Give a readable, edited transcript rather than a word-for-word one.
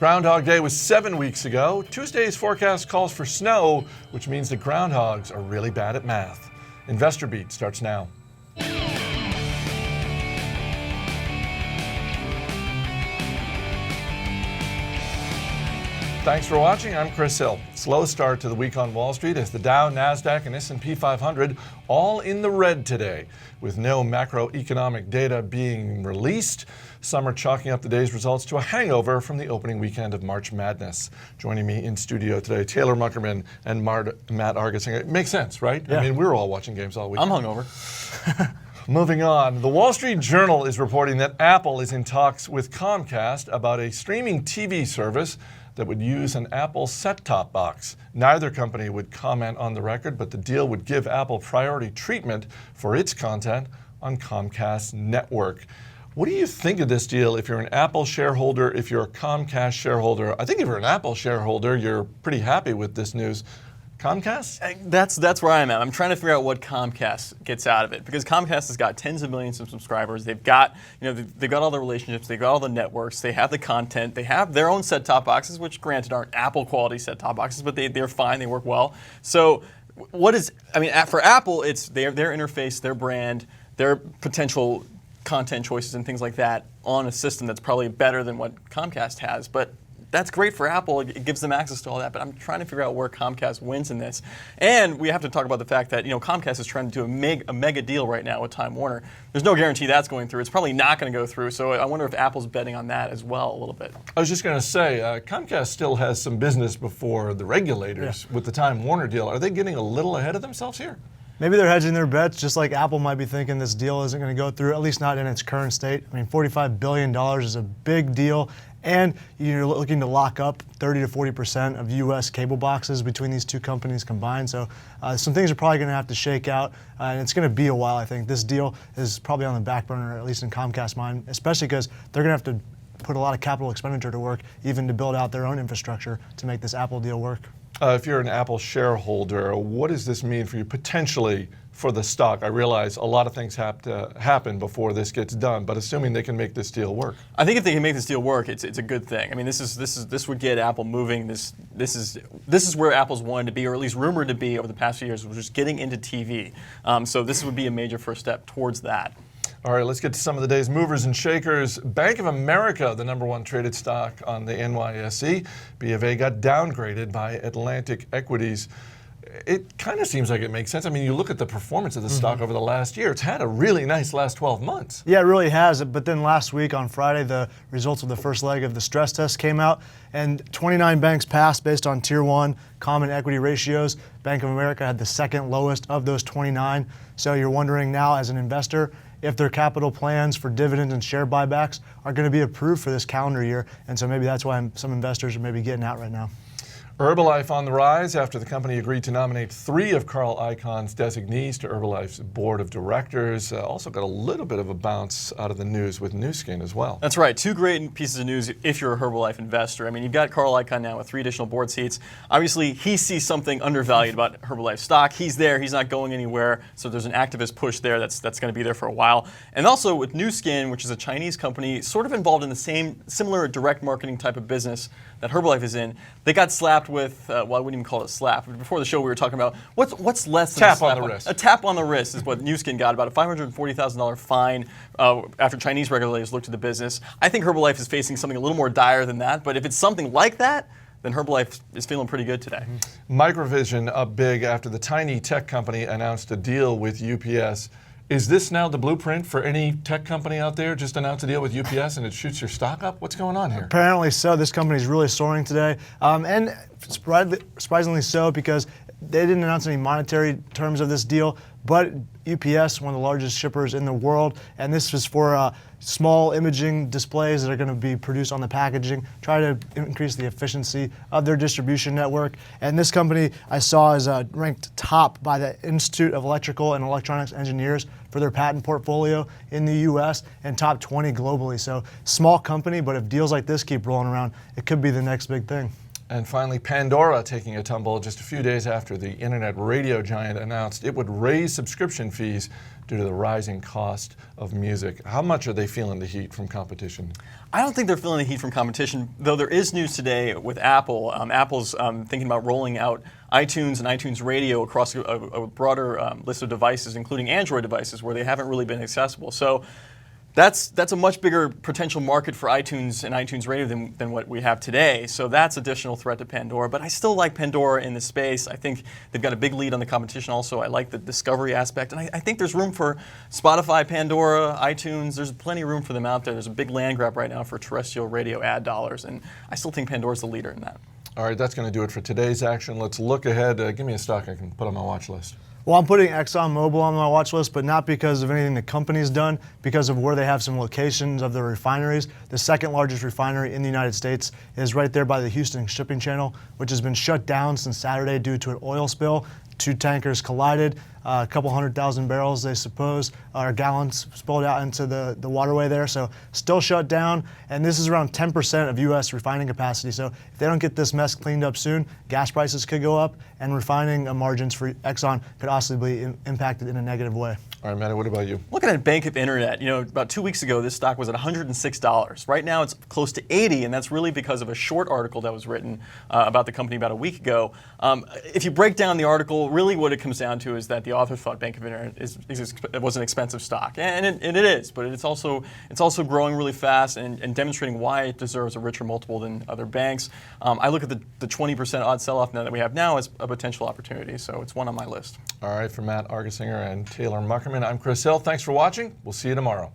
Groundhog Day was 7 weeks ago. Tuesday's forecast calls for snow, which means that groundhogs are really bad at math. Investor Beat starts now. Thanks for watching. I'm Chris Hill. Slow start to the week on Wall Street as the Dow, Nasdaq, and S&P 500 all in the red today. With no macroeconomic data being released, some are chalking up the day's results to a hangover from the opening weekend of March Madness. Joining me in studio today, Taylor Muckerman and Matt Argersinger. It makes sense, right? Yeah. I mean, we're all watching games all week. I'm hungover. Moving on, the Wall Street Journal is reporting that Apple is in talks with Comcast about a streaming TV service that would use an Apple set-top box. Neither company would comment on the record, but the deal would give Apple priority treatment for its content on Comcast's network. What do you think of this deal if you're an Apple shareholder, if you're a Comcast shareholder? I think if you're an Apple shareholder, you're pretty happy with this news. Comcast? That's where I'm at. I'm trying to figure out what Comcast gets out of it, because Comcast has got tens of millions of subscribers. They've got, they've got all the relationships, they've got all the networks, they have the content, they have their own set-top boxes, which granted aren't Apple quality set-top boxes, but they're fine, they work well. So for Apple, it's their interface, their brand, their potential content choices and things like that on a system that's probably better than what Comcast has. But that's great for Apple. It gives them access to all that, but I'm trying to figure out where Comcast wins in this. And we have to talk about the fact that Comcast is trying to do a mega deal right now with Time Warner. There's no guarantee that's going through. It's probably not going to go through, so I wonder if Apple's betting on that as well a little bit. I was just going to say, Comcast still has some business before the regulators with the Time Warner deal. Are they getting a little ahead of themselves here? Maybe they're hedging their bets, just like Apple might be thinking this deal isn't going to go through, at least not in its current state. I mean, $45 billion is a big deal, and you're looking to lock up 30 to 40% of U.S. cable boxes between these two companies combined. So some things are probably going to have to shake out, and it's going to be a while, I think. This deal is probably on the back burner, at least in Comcast's mind, especially because they're going to have to put a lot of capital expenditure to work, even to build out their own infrastructure to make this Apple deal work. If you're an Apple shareholder, what does this mean for you potentially for the stock? I realize a lot of things have to happen before this gets done, but assuming they can make this deal work. I think if they can make this deal work, it's a good thing. I mean, this would get Apple moving. This is where Apple's wanted to be, or at least rumored to be over the past few years, which is getting into TV. So this would be a major first step towards that. All right, let's get to some of the day's movers and shakers. Bank of America, the #1 traded stock on the NYSE. B of A got downgraded by Atlantic Equities. It kind of seems like it makes sense. I mean, you look at the performance of the stock over the last year. It's had a really nice last 12 months. Yeah, it really has. But then last week on Friday, the results of the first leg of the stress test came out, and 29 banks passed based on Tier 1 common equity ratios. Bank of America had the second lowest of those 29. So you're wondering now, as an investor, if their capital plans for dividends and share buybacks are going to be approved for this calendar year. And so maybe that's why some investors are maybe getting out right now. Herbalife on the rise after the company agreed to nominate 3 of Carl Icahn's designees to Herbalife's board of directors. Also got a little bit of a bounce out of the news with Nu Skin as well. That's right. 2 great pieces of news if you're a Herbalife investor. I mean, you've got Carl Icahn now with 3 additional board seats. Obviously, he sees something undervalued about Herbalife stock. He's there. He's not going anywhere. So there's an activist push there that's going to be there for a while. And also with Nu Skin, which is a Chinese company, sort of involved in the similar direct marketing type of business that Herbalife is in. They got slapped with, well, I wouldn't even call it a slap. Before the show, we were talking about what's less than tap a slap on the wrist. A tap on the wrist is what Nu Skin got, about a $540,000 fine after Chinese regulators looked at the business. I think Herbalife is facing something a little more dire than that, but if it's something like that, then Herbalife is feeling pretty good today. Microvision up big after the tiny tech company announced a deal with UPS. Is this now the blueprint for any tech company out there? Just announce a deal with UPS and it shoots your stock up? What's going on here? Apparently so. This company is really soaring today. And surprisingly so, because they didn't announce any monetary terms of this deal, but UPS, one of the largest shippers in the world, and this is for small imaging displays that are going to be produced on the packaging, try to increase the efficiency of their distribution network. And this company I saw is ranked top by the Institute of Electrical and Electronics Engineers for their patent portfolio in the US and top 20 globally. So small company, but if deals like this keep rolling around, it could be the next big thing. And finally, Pandora taking a tumble just a few days after the internet radio giant announced it would raise subscription fees due to the rising cost of music. How much are they feeling the heat from competition? I don't think they're feeling the heat from competition, though there is news today with Apple. Apple's thinking about rolling out iTunes and iTunes Radio across a broader list of devices, including Android devices, where they haven't really been accessible. So that's a much bigger potential market for iTunes and iTunes Radio than what we have today. So that's additional threat to Pandora. But I still like Pandora in the space. I think they've got a big lead on the competition also. I like the discovery aspect. And I think there's room for Spotify, Pandora, iTunes. There's plenty of room for them out there. There's a big land grab right now for terrestrial radio ad dollars. And I still think Pandora's the leader in that. All right, that's going to do it for today's action. Let's look ahead. Give me a stock I can put on my watch list. Well, I'm putting ExxonMobil on my watch list, but not because of anything the company's done, because of where they have some locations of their refineries. The second largest refinery in the United States is right there by the Houston shipping channel, which has been shut down since Saturday due to an oil spill. 2 tankers collided, a couple 100,000 barrels, they suppose, or gallons spilled out into the waterway there. So still shut down, and this is around 10% of U.S. refining capacity. So if they don't get this mess cleaned up soon, gas prices could go up, and refining margins for Exxon could also be impacted in a negative way. All right, Matt, what about you? Looking at Bank of Internet, about 2 weeks ago, this stock was at $106. Right now, it's close to $80, and that's really because of a short article that was written about the company about a week ago. If you break down the article, really what it comes down to is that the author thought Bank of Internet was an expensive stock, and it is, but it's also growing really fast and demonstrating why it deserves a richer multiple than other banks. I look at the 20% odd sell-off now that we have now as a potential opportunity, so it's one on my list. All right, for Matt Argersinger and Taylor Muckerman, I'm Chris Hill. Thanks for watching. We'll see you tomorrow.